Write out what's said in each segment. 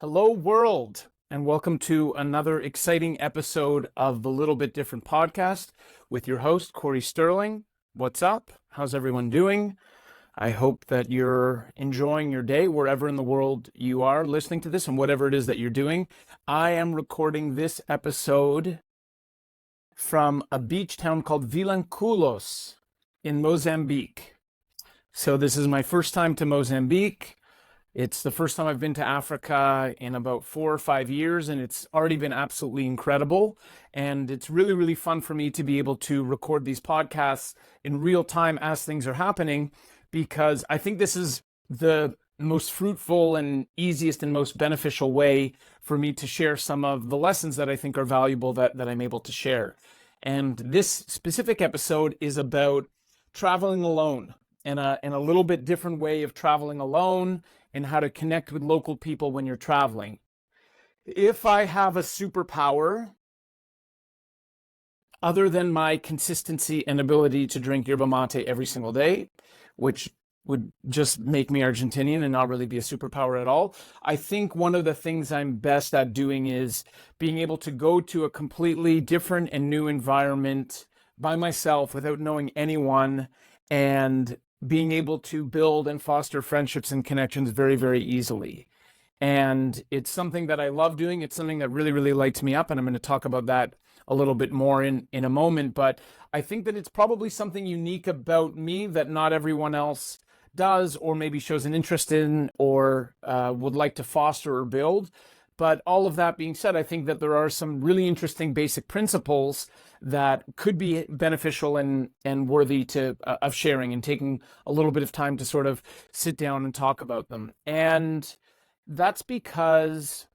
Hello, world, and welcome to another exciting episode of the Little Bit Different podcast with your host, Cory Sterling. What's up? How's everyone doing? I hope that you're enjoying your day wherever in the world you are listening to this and whatever it is that you're doing. I am recording this episode from a beach town called Vilanculos in Mozambique. So this is my first time to Mozambique. It's the first time I've been to Africa in about 4 or 5 years, and it's already been absolutely incredible. And it's really, really fun for me to be able to record these podcasts in real time as things are happening, because I think this is the most fruitful and easiest and most beneficial way for me to share some of the lessons that I think are valuable that I'm able to share. And this specific episode is about traveling alone and a little bit different way of traveling alone and how to connect with local people when you're traveling. If I have a superpower, other than my consistency and ability to drink yerba mate every single day, which would just make me Argentinian and not really be a superpower at all, I think one of the things I'm best at doing is being able to go to a completely different and new environment by myself without knowing anyone, and being able to build and foster friendships and connections very, very easily. And it's something that I love doing. It's something that really, really lights me up. And I'm going to talk about that a little bit more in a moment. But I think that it's probably something unique about me that not everyone else does, or maybe shows an interest in, or would like to foster or build. But all of that being said, I think that there are some really interesting basic principles that could be beneficial and worthy of sharing and taking a little bit of time to sort of sit down and talk about them. And that's because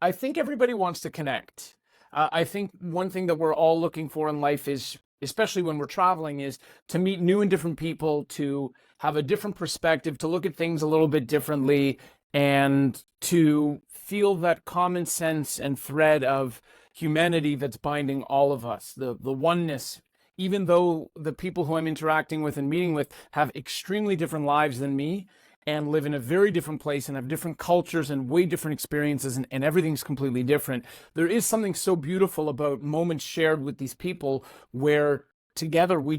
I think everybody wants to connect. I think one thing that we're all looking for in life is, especially when we're traveling, is to meet new and different people, to have a different perspective, to look at things a little bit differently, and to feel that common sense and thread of humanity that's binding all of us, the oneness, even though the people who I'm interacting with and meeting with have extremely different lives than me and live in a very different place and have different cultures and way different experiences, and everything's completely different. There is something so beautiful about moments shared with these people where together we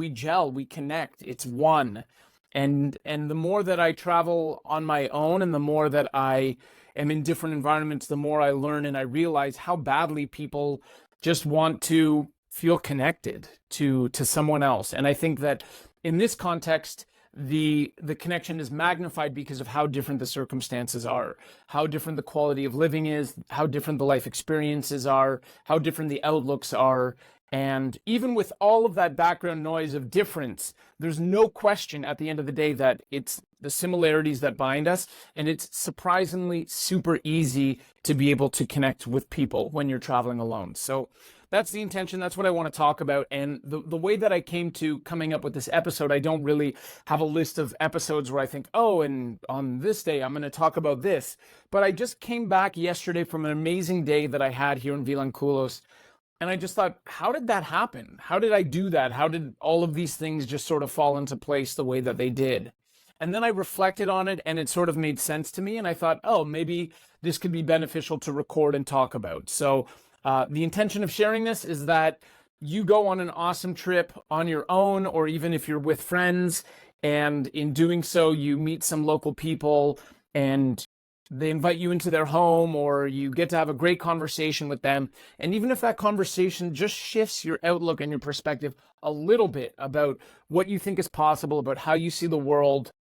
gel, we connect, it's one. And the more that I travel on my own and the more that I am in different environments, the more I learn and I realize how badly people just want to feel connected to someone else. And I think that in this context, the connection is magnified because of how different the circumstances are, how different the quality of living is, how different the life experiences are, how different the outlooks are. And even with all of that background noise of difference, there's no question at the end of the day that it's the similarities that bind us. And it's surprisingly super easy to be able to connect with people when you're traveling alone. So that's the intention. That's what I want to talk about. And the way that I came to coming up with this episode, I don't really have a list of episodes where I think, oh, and on this day, I'm going to talk about this. But I just came back yesterday from an amazing day that I had here in Vilanculos. And I just thought, how did that happen? How did I do that? How did all of these things just sort of fall into place the way that they did? And then I reflected on it and it sort of made sense to me. And I thought, oh, maybe this could be beneficial to record and talk about. So the intention of sharing this is that you go on an awesome trip on your own, or even if you're with friends, and in doing so, you meet some local people and they invite you into their home, or you get to have a great conversation with them. And even if that conversation just shifts your outlook and your perspective a little bit about what you think is possible, about how you see the world,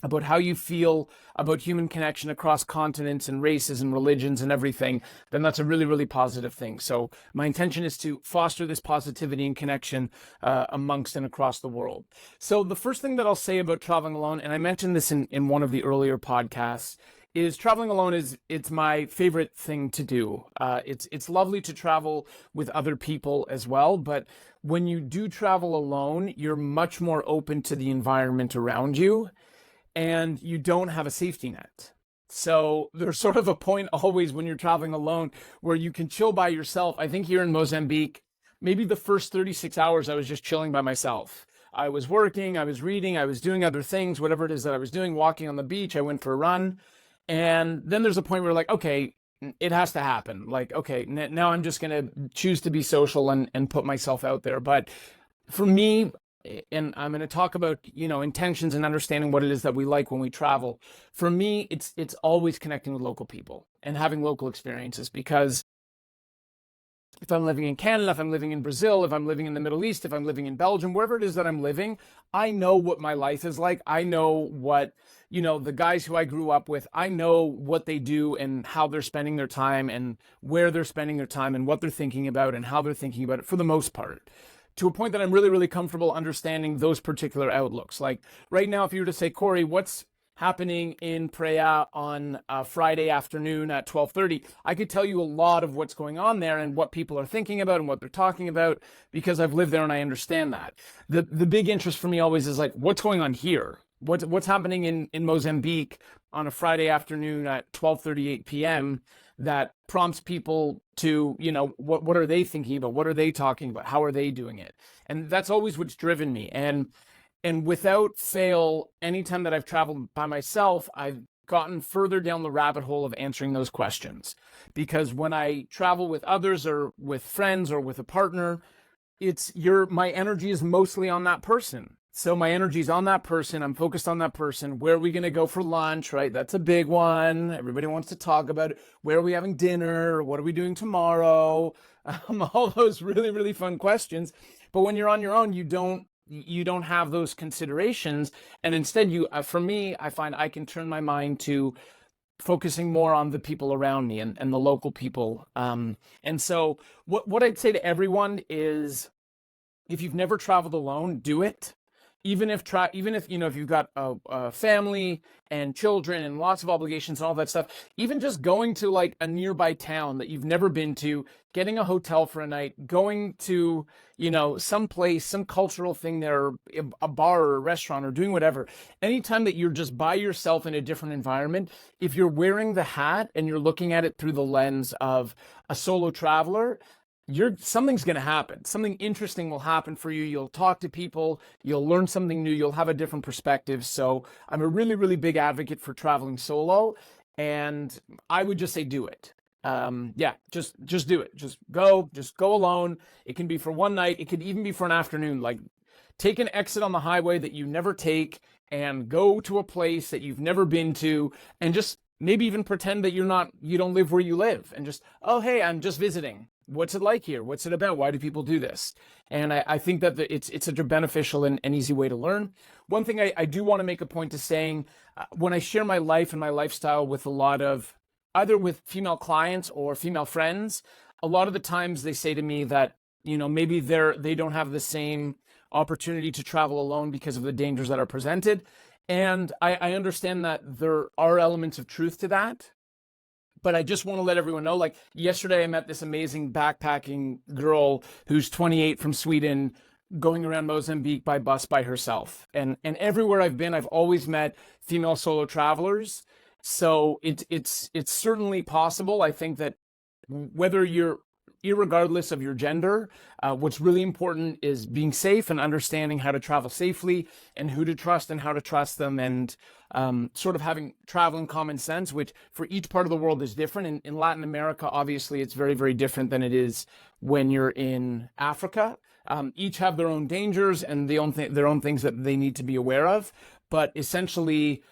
about how you feel about human connection across continents and races and religions and everything, then that's a really, really positive thing. So my intention is to foster this positivity and connection amongst and across the world. So the first thing that I'll say about traveling alone, and I mentioned this in one of the earlier podcasts, is traveling alone it's my favorite thing to do. It's lovely to travel with other people as well, but when you do travel alone, you're much more open to the environment around you, and you don't have a safety net. So there's sort of a point always when you're traveling alone where you can chill by yourself. I think here in Mozambique, maybe the first 36 hours I was just chilling by myself. I was working, I was reading, I was doing other things, whatever it is that I was doing, walking on the beach, I went for a run. And then there's a point where like, okay, it has to happen. Like, okay, now I'm just going to choose to be social and put myself out there. But for me, and I'm going to talk about, intentions and understanding what it is that we like when we travel. For me, it's always connecting with local people and having local experiences, because if I'm living in Canada, if I'm living in Brazil, if I'm living in the Middle East, if I'm living in Belgium, wherever it is that I'm living, I know what my life is like. I know what, the guys who I grew up with, I know what they do and how they're spending their time and where they're spending their time and what they're thinking about and how they're thinking about it for the most part. To a point that I'm really, really comfortable understanding those particular outlooks. Like right now, if you were to say, Cory, what's happening in Praia on Friday afternoon at 12:30, I could tell you a lot of what's going on there and what people are thinking about and what they're talking about, because I've lived there and I understand that. The big interest for me always is like, what's going on here? What's happening in Mozambique on a Friday afternoon at 12:38 p.m. that prompts people to, what are they thinking about? What are they talking about? How are they doing it? And that's always what's driven me. And without fail, anytime that I've traveled by myself, I've gotten further down the rabbit hole of answering those questions. Because when I travel with others or with friends or with a partner, my energy is mostly on that person. So my energy is on that person. I'm focused on that person. Where are we going to go for lunch, right? That's a big one. Everybody wants to talk about it. Where are we having dinner? What are we doing tomorrow? All those really, really fun questions. But when you're on your own, you don't have those considerations. And instead for me, I find I can turn my mind to focusing more on the people around me and the local people. And so what I'd say to everyone is, if you've never traveled alone, do it. Even if if you've got a family and children and lots of obligations and all that stuff, even just going to like a nearby town that you've never been to, getting a hotel for a night, going to some place, some cultural thing there, a bar or a restaurant, or doing whatever. Anytime that you're just by yourself in a different environment, if you're wearing the hat and you're looking at it through the lens of a solo traveler, something's going to happen. Something interesting will happen for you. You'll talk to people, you'll learn something new, you'll have a different perspective. So I'm a really, really big advocate for traveling solo, and I would just say do it. Just do it. Just go alone. It can be for one night. It could even be for an afternoon. Like, take an exit on the highway that you never take and go to a place that you've never been to, and just maybe even pretend that you don't live where you live, and just, oh, hey, I'm just visiting. What's it like here? What's it about? Why do people do this? And I think that it's such a beneficial and easy way to learn. One thing I do want to make a point to saying, when I share my life and my lifestyle with a lot of, either with female clients or female friends, a lot of the times they say to me that, maybe they don't have the same opportunity to travel alone because of the dangers that are presented. And I understand that there are elements of truth to that. But I just want to let everyone know, like yesterday I met this amazing backpacking girl who's 28 from Sweden, going around Mozambique by bus by herself. And everywhere I've been, I've always met female solo travelers. So it's certainly possible. I think that whether irregardless of your gender, what's really important is being safe and understanding how to travel safely and who to trust and how to trust them, and sort of having traveling common sense, which for each part of the world is different. In Latin America, obviously, it's very, very different than it is when you're in Africa. Each have their own dangers and their own things that they need to be aware of. But essentially,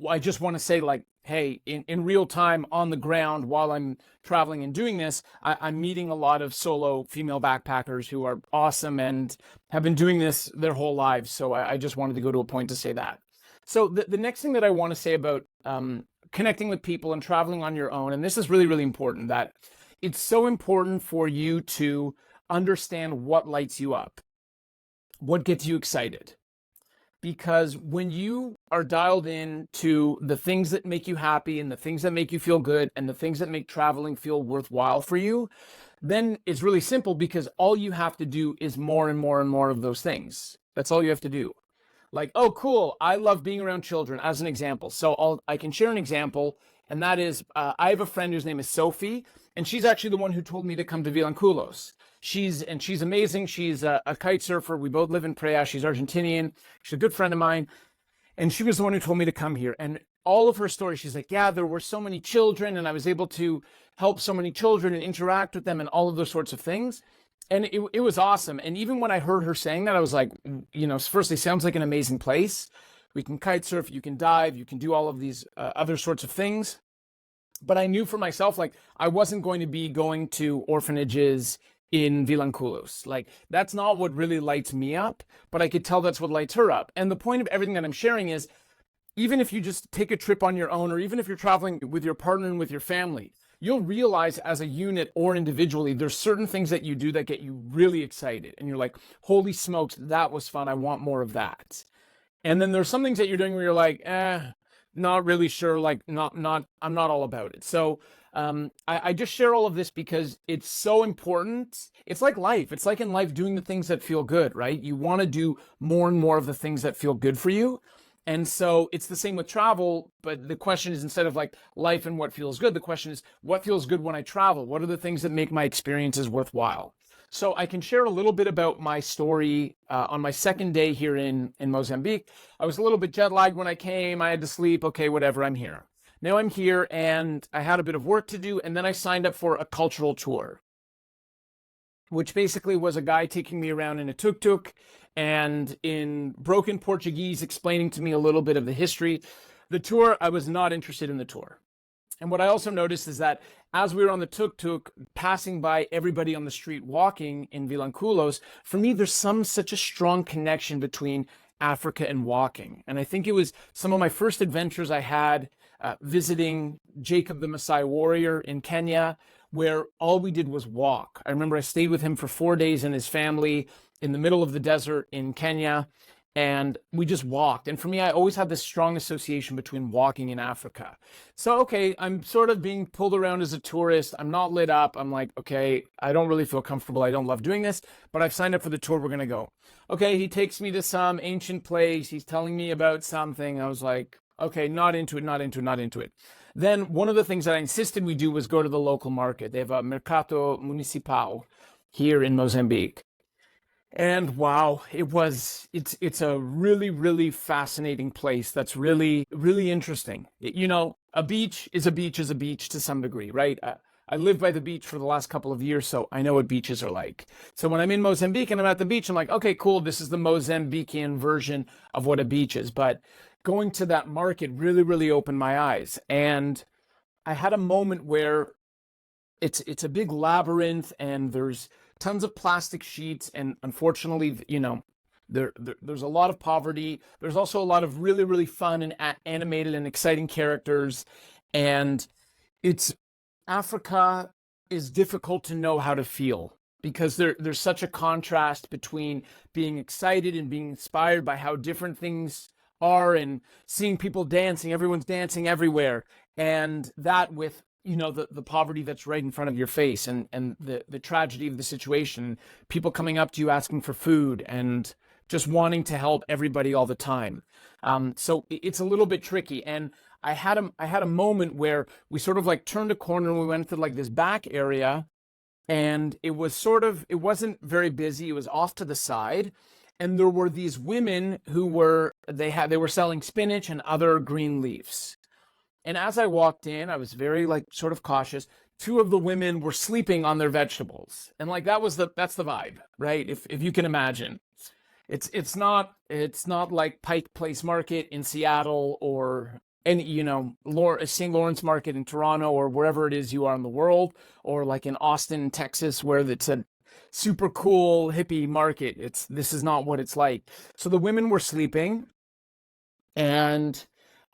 I just want to say, like, hey, in real time on the ground while I'm traveling and doing this, I'm meeting a lot of solo female backpackers who are awesome and have been doing this their whole lives. So I just wanted to go to a point to say that. So the next thing that I want to say about connecting with people and traveling on your own, and this is really, really important, that it's so important for you to understand what lights you up, what gets you excited. Because when you are dialed in to the things that make you happy and the things that make you feel good and the things that make traveling feel worthwhile for you, then it's really simple, because all you have to do is more and more and more of those things. That's all you have to do. Like, oh, cool, I love being around children, as an example. So I can share an example, and that is, I have a friend whose name is Sophie, and she's actually the one who told me to come to Vilanculos. She's amazing. She's a kite surfer. We both live in Praia. She's Argentinian. She's a good friend of mine. And she was the one who told me to come here. And all of her stories, she's like, yeah, there were so many children and I was able to help so many children and interact with them and all of those sorts of things. And it was awesome. And even when I heard her saying that, I was like, firstly, sounds like an amazing place. We can kite surf, you can dive, you can do all of these other sorts of things. But I knew for myself, like, I wasn't going to be going to orphanages in Vilanculos. Like, that's not what really lights me up, but I could tell that's what lights her up. And the point of everything that I'm sharing is, even if you just take a trip on your own, or even if you're traveling with your partner and with your family, you'll realize as a unit or individually, there's certain things that you do that get you really excited. And you're like, holy smokes, that was fun. I want more of that. And then there's some things that you're doing where you're like, not really sure, like I'm not all about it. So I just share all of this because it's so important. It's like life. It's like in life doing the things that feel good, right? You want to do more and more of the things that feel good for you. And so it's the same with travel, but the question is, instead of like life and what feels good, the question is, what feels good when I travel? What are the things that make my experiences worthwhile? So I can share a little bit about my story on my second day here in Mozambique. I was a little bit jet lagged when I came. I had to sleep. Okay, whatever, I'm here. Now I'm here and I had a bit of work to do. And then I signed up for a cultural tour, which basically was a guy taking me around in a tuk-tuk and in broken Portuguese explaining to me a little bit of the history. The tour, I was not interested in the tour. And what I also noticed is that as we were on the tuk-tuk, passing by everybody on the street walking in Vilanculos, for me, there's such a strong connection between Africa and walking. And I think it was some of my first adventures I had visiting Jacob the Maasai warrior in Kenya, where all we did was walk. I remember I stayed with him for 4 days and his family in the middle of the desert in Kenya, and we just walked. And for me, I always had this strong association between walking and Africa. So, okay, I'm sort of being pulled around as a tourist. I'm not lit up. I'm like, okay, I don't really feel comfortable. I don't love doing this, but I've signed up for the tour. We're going to go. Okay, he takes me to some ancient place. He's telling me about something. I was like, okay, not into it, not into it, not into it. Then one of the things that I insisted we do was go to the local market. They have a Mercado Municipal here in Mozambique. And wow, it's a really, really fascinating place that's really, really interesting. A beach is a beach is a beach to some degree, right? I lived by the beach for the last couple of years, so I know what beaches are like. So when I'm in Mozambique and I'm at the beach, I'm like, okay, cool, this is the Mozambican version of what a beach is. But going to that market really, really opened my eyes. And I had a moment where it's a big labyrinth and there's tons of plastic sheets, and unfortunately, there's a lot of poverty. There's also a lot of really, really fun and animated and exciting characters. And it's Africa is difficult to know how to feel because there's such a contrast between being excited and being inspired by how different things are and seeing people dancing, everyone's dancing everywhere, and that with the poverty that's right in front of your face, and the tragedy of the situation, people coming up to you asking for food and just wanting to help everybody all the time. So it's a little bit tricky. And I had a moment where we sort of like turned a corner and we went to like this back area, and it wasn't very busy. It was off to the side. And there were these women who were selling spinach and other green leaves. And as I walked in, I was very like sort of cautious. Two of the women were sleeping on their vegetables. And like that's the vibe, right? If you can imagine. It's not like Pike Place Market in Seattle or any, St. Lawrence Market in Toronto or wherever it is you are in the world, or like in Austin, Texas, where it's a super cool hippie market. This is not what it's like. So the women were sleeping, and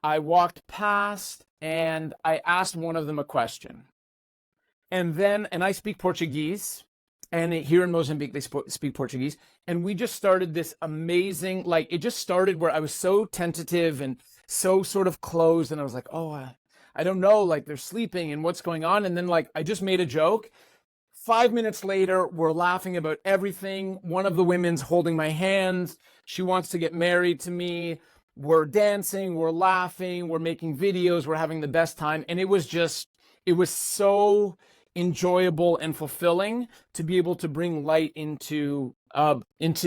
I walked past and I asked one of them a question. And I speak Portuguese, and here in Mozambique, they speak Portuguese. And we just started this amazing, like, it just started where I was so tentative and so sort of closed. And I was like, oh, I don't know, like they're sleeping and what's going on. And then like, I just made a joke. 5 minutes later, we're laughing about everything. One of the women's holding my hands. She wants to get married to me. We're dancing, we're laughing, we're making videos, we're having the best time. And it was so enjoyable and fulfilling to be able to bring light into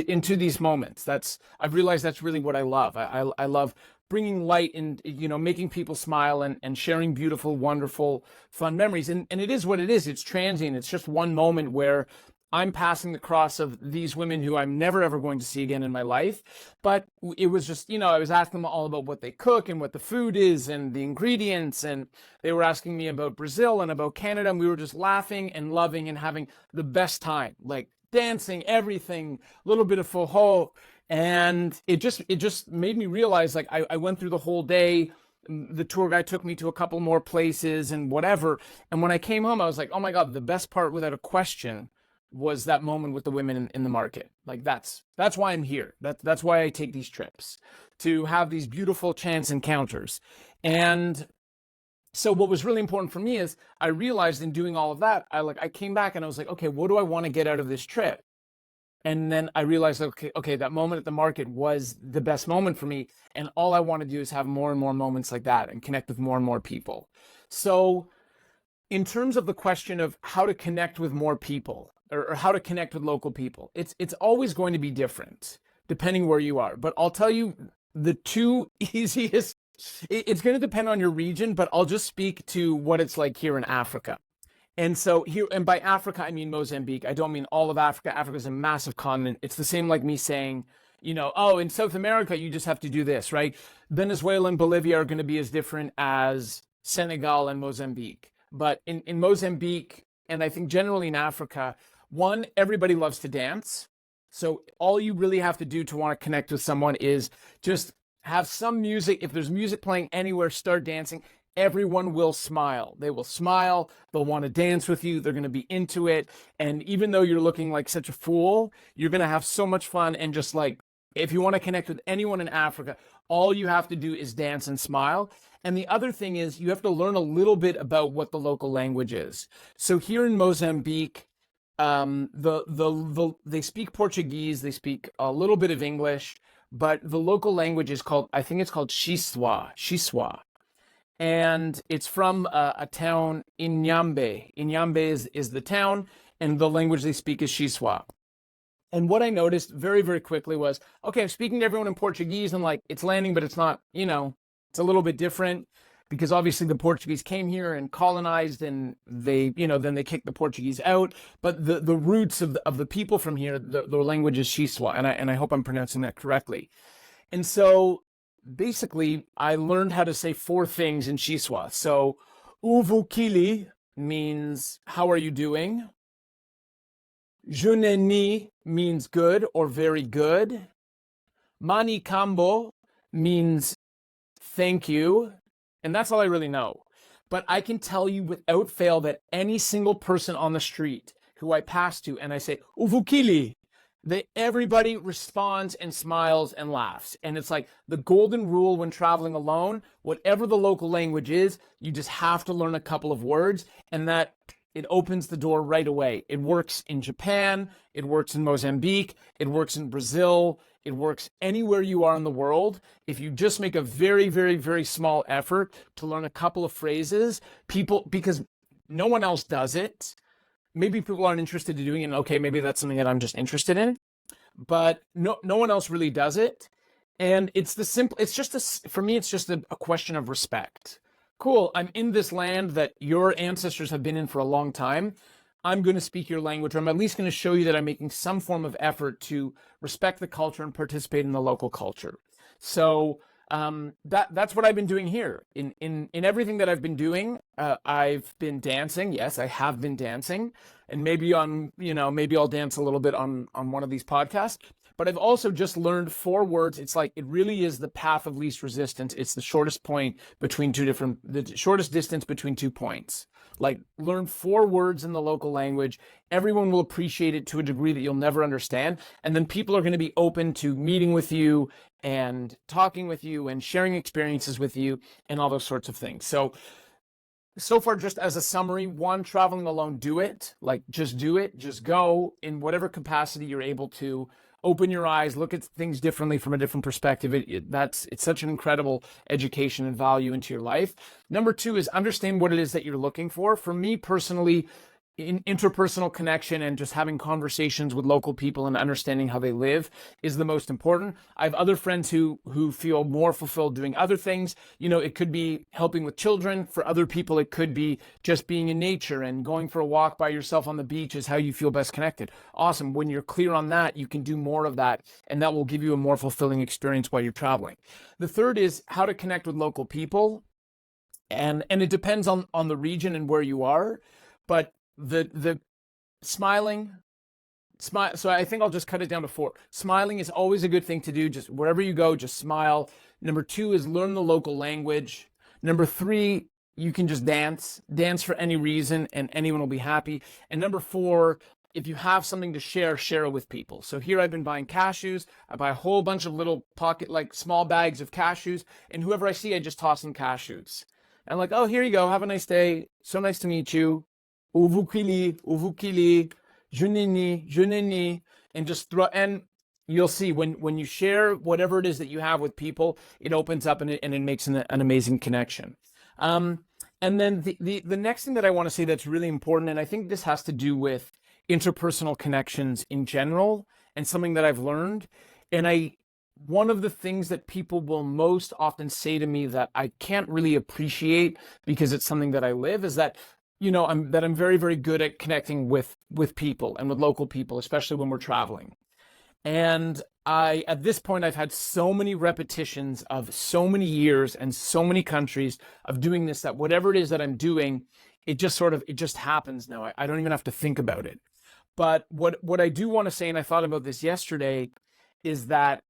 these moments. I've realized that's really what I love. I love bringing light and, making people smile and sharing beautiful, wonderful, fun memories. And it is what it is. It's transient. It's just one moment where I'm passing the cross of these women who I'm never, ever going to see again in my life. But it was just, I was asking them all about what they cook and what the food is and the ingredients. And they were asking me about Brazil and about Canada. And we were just laughing and loving and having the best time, like dancing, everything, a little bit of forró. And it just made me realize, like, I went through the whole day. The tour guide took me to a couple more places and whatever. And when I came home, I was like, oh my God, the best part without a question was that moment with the women in the market. Like, that's why I'm here. That's why I take these trips, to have these beautiful chance encounters. And so what was really important for me is I realized in doing all of that, I came back and I was like, okay, what do I want to get out of this trip? And then I realized, okay, that moment at the market was the best moment for me. And all I want to do is have more and more moments like that and connect with more and more people. So in terms of the question of how to connect with more people, or how to connect with local people, it's always going to be different depending where you are. But I'll tell you the two easiest, it's going to depend on your region, but I'll just speak to what it's like here in Africa. And so here, and by Africa, I mean Mozambique. I don't mean all of Africa. Africa is a massive continent. It's the same like me saying, oh, in South America, you just have to do this, right? Venezuela and Bolivia are going to be as different as Senegal and Mozambique. But in Mozambique, and I think generally in Africa, one, everybody loves to dance. So all you really have to do to want to connect with someone is just have some music. If there's music playing anywhere, start dancing. Everyone will smile. They will smile. They'll want to dance with you. They're going to be into it. And even though you're looking like such a fool, you're going to have so much fun. And just like, if you want to connect with anyone in Africa, all you have to do is dance and smile. And the other thing is you have to learn a little bit about what the local language is. So here in Mozambique, they speak Portuguese. They speak a little bit of English, but the local language is called, I think it's called Xiswa. And it's from a town, Inhambe. Inhambe is the town, and the language they speak is Xiswa. And what I noticed very, very quickly was, okay, I'm speaking to everyone in Portuguese, and like, it's landing, but it's not, it's a little bit different, because obviously the Portuguese came here and colonized, and they, then they kicked the Portuguese out. But the roots of the people from here, the language is Xiswa, and I hope I'm pronouncing that correctly. And so basically, I learned how to say 4 things in Xiswa. So, Uvukili means, how are you doing? Juneni means good or very good. Mani Kambo means thank you. And that's all I really know. But I can tell you without fail that any single person on the street who I pass to and I say, Uvukili, everybody responds and smiles and laughs. And it's like the golden rule when traveling alone, whatever the local language is, you just have to learn a couple of words, and that it opens the door right away. It works in Japan, it works in Mozambique, it works in Brazil, it works anywhere you are in the world. If you just make a very, very, very small effort to learn a couple of phrases, because no one else does it. Maybe people aren't interested in doing it. And okay, maybe that's something that I'm just interested in, but no one else really does it. And for me, it's just a question of respect. Cool. I'm in this land that your ancestors have been in for a long time. I'm going to speak your language, or I'm at least going to show you that I'm making some form of effort to respect the culture and participate in the local culture. So that's what I've been doing here. In everything that I've been doing, I've been dancing. Yes, I have been dancing, and maybe I'll dance a little bit on one of these podcasts. But I've also just learned 4 words. It's like, it really is the path of least resistance. It's the shortest the shortest distance between 2 points. Like, learn 4 words in the local language. Everyone will appreciate it to a degree that you'll never understand. And then people are going to be open to meeting with you and talking with you and sharing experiences with you and all those sorts of things. So far, just as a summary, 1, traveling alone, do it. Like, just do it. Just go in whatever capacity you're able to. Open your eyes, look at things differently from a different perspective. It's such an incredible education and value into your life. Number 2 is understand what it is that you're looking for. For me personally, interpersonal connection and just having conversations with local people and understanding how they live is the most important. I have other friends who feel more fulfilled doing other things. It could be helping with children. For other people, it could be just being in nature and going for a walk by yourself on the beach is how you feel best connected. Awesome. When you're clear on that, you can do more of that, and that will give you a more fulfilling experience while you're traveling. The third is how to connect with local people. And it depends on the region and where you are, but the smiling, smile. So I think I'll just cut it down to 4. Smiling is always a good thing to do. Just wherever you go, just smile. Number 2 is learn the local language. Number 3, you can just dance for any reason, and anyone will be happy. And number 4, if you have something to share it with people. So here I've been buying cashews. I buy a whole bunch of little like small bags of cashews, and whoever I see, I just toss in cashews. And I'm like, oh, here you go. Have a nice day. So nice to meet you. Uvukili, junini, and just throw. And you'll see when you share whatever it is that you have with people, it opens up and it makes an amazing connection. And then the next thing that I want to say that's really important, and I think this has to do with interpersonal connections in general, and something that I've learned, one of the things that people will most often say to me that I can't really appreciate because it's something that I live is that, I'm very, very good at connecting with people and with local people, especially when we're traveling. And at this point, I've had so many repetitions of so many years and so many countries of doing this, that whatever it is that I'm doing, it just happens now. I don't even have to think about it. But what I do want to say, and I thought about this yesterday, is that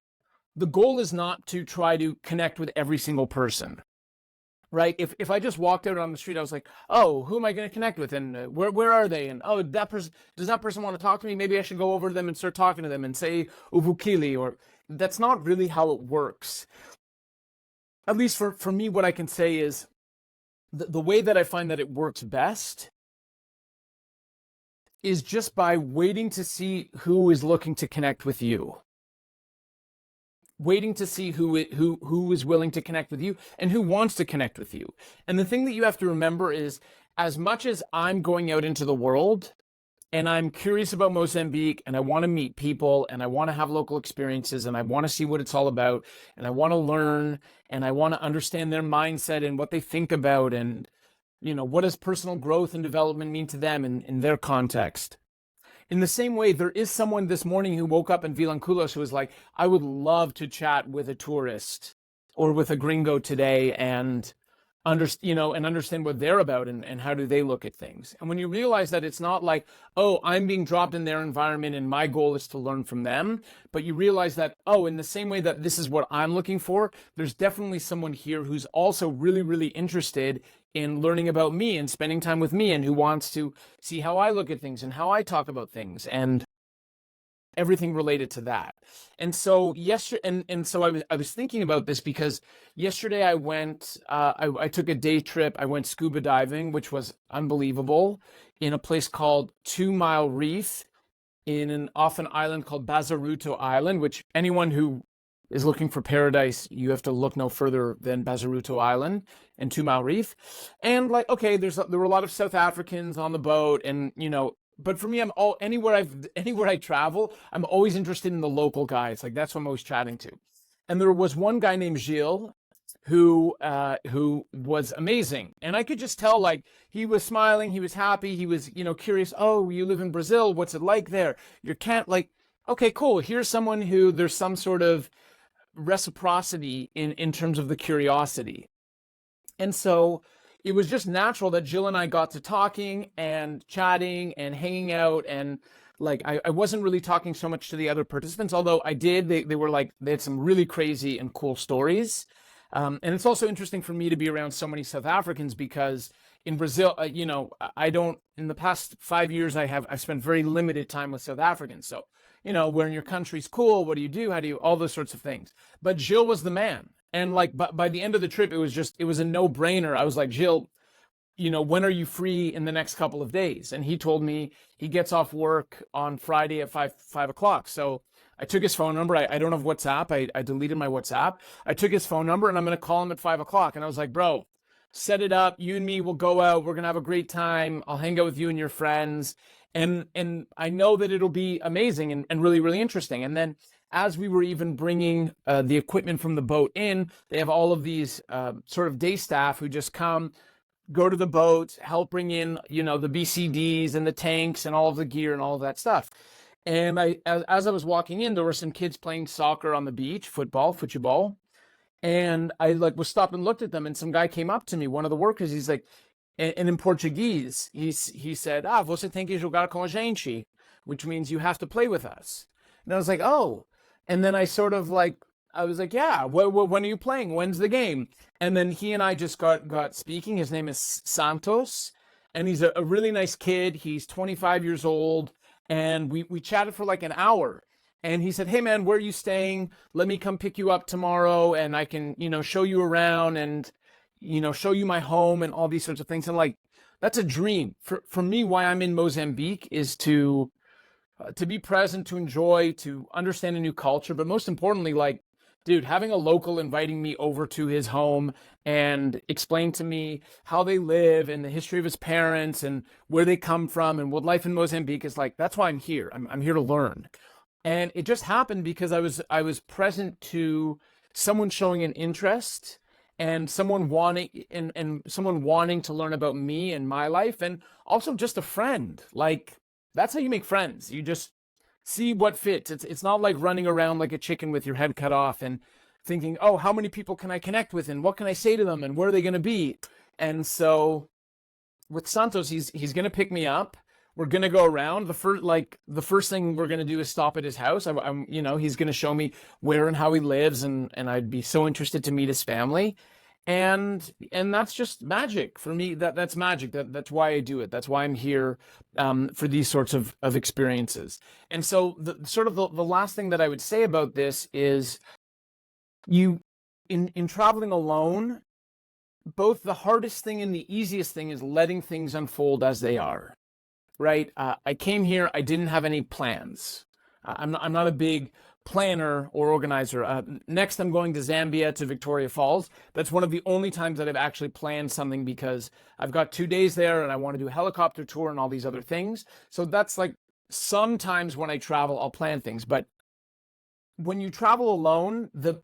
the goal is not to try to connect with every single person, right? If I just walked out on the street, I was like, oh, who am I going to connect with? And where are they? And oh, does that person want to talk to me? Maybe I should go over to them and start talking to them and say uvukili, or that's not really how it works. At least for me, what I can say is the way that I find that it works best is just by waiting to see who is looking to connect with you. Waiting to see who is willing to connect with you and who wants to connect with you. And the thing that you have to remember is, as much as I'm going out into the world and I'm curious about Mozambique and I want to meet people and I want to have local experiences and I want to see what it's all about and I want to learn and I want to understand their mindset and what they think about, and what does personal growth and development mean to them in their context. In the same way, there is someone this morning who woke up in Vilanculos who was like, I would love to chat with a tourist or with a gringo today and understand what they're about and how do they look at things. And when you realize that it's not like, oh, I'm being dropped in their environment and my goal is to learn from them, but you realize that, oh, in the same way that this is what I'm looking for, there's definitely someone here who's also really, really interested in learning about me and spending time with me, and who wants to see how I look at things and how I talk about things and everything related to that. And so yesterday, and so I was thinking about this because yesterday I went, I took a day trip. I went scuba diving, which was unbelievable, in a place called 2 Mile Reef off an island called Bazaruto Island, which anyone who is looking for paradise, you have to look no further than Bazaruto Island and 2 Mile Reef. And okay, there were a lot of South Africans on the boat, and but for me, anywhere I travel, I'm always interested in the local guys. Like, that's what I'm always chatting to. And there was one guy named Gilles who was amazing, and I could just tell, like, he was smiling, he was happy, he was curious. Oh, you live in Brazil? What's it like there? You can't okay, cool. Here's someone who there's some sort of reciprocity in terms of the curiosity. And so it was just natural that Jill and I got to talking and chatting and hanging out, and I wasn't really talking so much to the other participants, although I did. They had some really crazy and cool stories. And it's also interesting for me to be around so many South Africans because in Brazil, in the past 5 years, I've spent very limited time with South Africans. So, where in your country's cool, what do you do? How do you, all those sorts of things. But Gilles was the man. And by the end of the trip, it was a no brainer. I was like, Gilles, when are you free in the next couple of days? And he told me he gets off work on Friday at 5 o'clock. So I took his phone number. I don't have WhatsApp. I deleted my WhatsApp. I took his phone number and I'm going to call him at 5 o'clock. And I was like, bro, set it up. You and me will go out. We're gonna have a great time. I'll hang out with you and your friends, and I know that it'll be amazing and really really interesting. And then as we were even bringing the equipment from the boat in, they have all of these sort of day staff who just come, go to the boat, help bring in, the BCDs and the tanks and all of the gear and all of that stuff. And as I was walking in, there were some kids playing soccer on the beach, futebol. And I like was stopped and looked at them, and some guy came up to me, one of the workers. He's like, and in Portuguese, he said, você tem que jogar com a gente, which means you have to play with us. And I was like, oh. And then I was like, yeah, when are you playing? When's the game? And then he and I just got speaking. His name is Santos, and he's a really nice kid. He's 25 years old, and we chatted for like an hour. And he said, hey man, where are you staying? Let me come pick you up tomorrow, and I can, show you around and, show you my home and all these sorts of things. And like, that's a dream for me. Why I'm in Mozambique is to be present, to enjoy, to understand a new culture. But most importantly, like, dude, having a local inviting me over to his home and explain to me how they live and the history of his parents and where they come from and what life in Mozambique is like. That's why I'm here. I'm here to learn. And it just happened because I was present to someone showing an interest and someone wanting to learn about me and my life, and also just a friend. Like, that's how you make friends. You just see what fits. It's not like running around like a chicken with your head cut off and thinking, oh, how many people can I connect with and what can I say to them and where are they going to be? And so with Santos, he's going to pick me up. We're going to go around. The first thing we're going to do is stop at his house. He's going to show me where and how he lives, and I'd be so interested to meet his family. And that's just magic for me. That's magic. That's why I do it. That's why I'm here, for these sorts of experiences. And so the last thing that I would say about this is, in traveling alone, both the hardest thing and the easiest thing is letting things unfold as they are. Right? I came here. I didn't have any plans. I'm not a big planner or organizer. Next, I'm going to Zambia, to Victoria Falls. That's one of the only times that I've actually planned something, because I've got 2 days there and I want to do a helicopter tour and all these other things. So that's like, sometimes when I travel, I'll plan things. But when you travel alone, the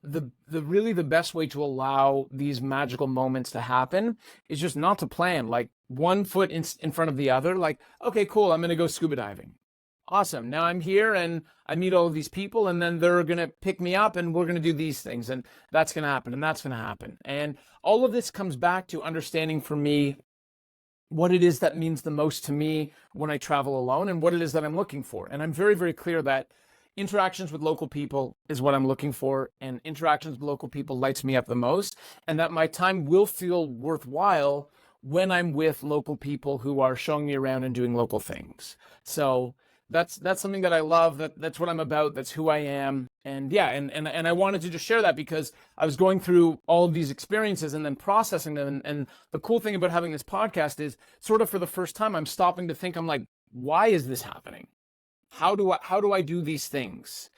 really the best way to allow these magical moments to happen is just not to plan, like one foot in front of the other. Like, okay, cool, I'm going to go scuba diving. Awesome. Now I'm here and I meet all of these people, and then they're going to pick me up and we're going to do these things, and that's going to happen and that's going to happen. And all of this comes back to understanding for me what it is that means the most to me when I travel alone and what it is that I'm looking for. And I'm very, very clear that interactions with local people is what I'm looking for, and interactions with local people lights me up the most, and that my time will feel worthwhile when I'm with local people who are showing me around and doing local things. So that's something that I love. That's what I'm about. That's who I am. And yeah, and I wanted to just share that because I was going through all of these experiences and then processing them. And the cool thing about having this podcast is, sort of for the first time, I'm stopping to think. I'm like, why is this happening? How do I do these things?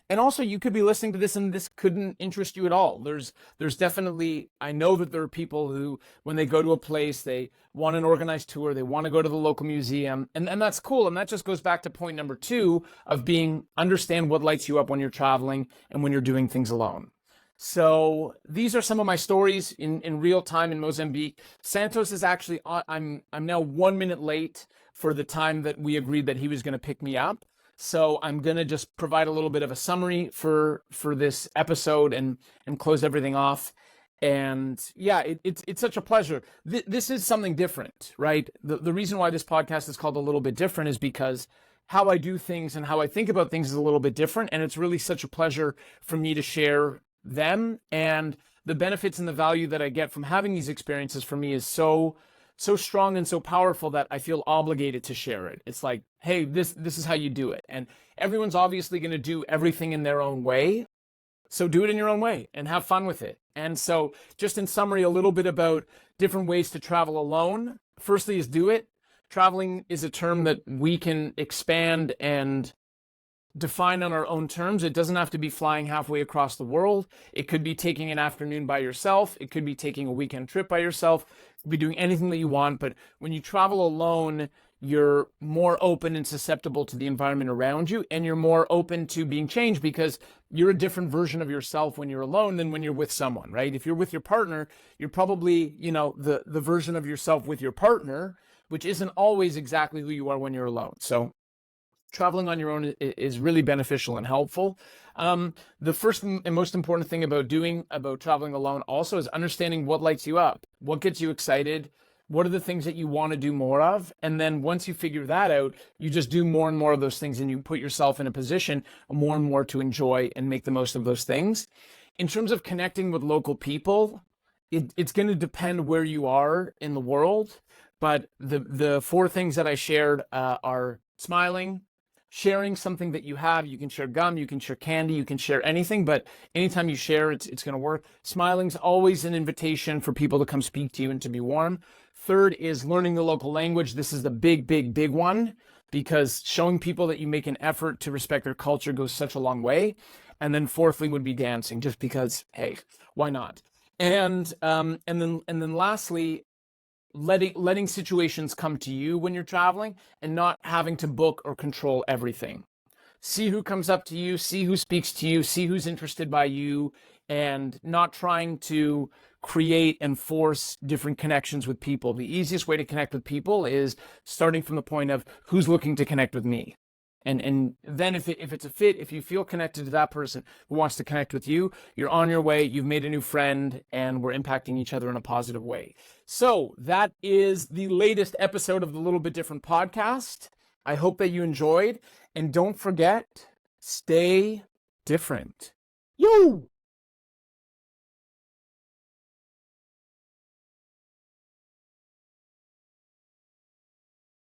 And also, you could be listening to this and this couldn't interest you at all. There's definitely, I know that there are people who, when they go to a place, they want an organized tour, they want to go to the local museum, and that's cool. And that just goes back to point number 2 of understand what lights you up when you're traveling and when you're doing things alone. So these are some of my stories in real time in Mozambique. Santos is actually, I'm now 1 minute late for the time that we agreed that he was going to pick me up. So I'm going to just provide a little bit of a summary for this episode and close everything off. And yeah, it's such a pleasure. This is something different, right? The reason why this podcast is called A Little Bit Different is because how I do things and how I think about things is a little bit different. And it's really such a pleasure for me to share them, and the benefits and the value that I get from having these experiences for me is so strong and so powerful that I feel obligated to share it. It's like, hey, this is how you do it. And everyone's obviously going to do everything in their own way. So do it in your own way and have fun with it. And so just in summary, a little bit about different ways to travel alone. Firstly is do it. Traveling is a term that we can expand and define on our own terms. It doesn't have to be flying halfway across the world. It could be taking an afternoon by yourself. It could be taking a weekend trip by yourself. It could be doing anything that you want. But when you travel alone, you're more open and susceptible to the environment around you, and you're more open to being changed because you're a different version of yourself when you're alone than when you're with someone, right? If you're with your partner, you're probably, the version of yourself with your partner, which isn't always exactly who you are when you're alone. So traveling on your own is really beneficial and helpful. The first and most important thing about traveling alone also is understanding what lights you up, what gets you excited, what are the things that you want to do more of? And then once you figure that out, you just do more and more of those things, and you put yourself in a position more and more to enjoy and make the most of those things. In terms of connecting with local people, it's going to depend where you are in the world. But the four things that I shared are smiling, sharing something that you have. You can share gum, you can share candy, you can share anything, but anytime you share, it's going to work. Smiling's always an invitation for people to come speak to you and to be warm. Third is learning the local language. This is the big, big, big one, because showing people that you make an effort to respect their culture goes such a long way. And then fourthly would be dancing, just because, hey, why not? And then lastly, letting situations come to you when you're traveling and not having to book or control everything. See who comes up to you, see who speaks to you, see who's interested by you, and not trying to create and force different connections with people. The easiest way to connect with people is starting from the point of who's looking to connect with me. And then if it's a fit, if you feel connected to that person who wants to connect with you, you're on your way, you've made a new friend, and we're impacting each other in a positive way. So that is the latest episode of the Little Bit Different podcast. I hope that you enjoyed. And don't forget, stay different. Yo!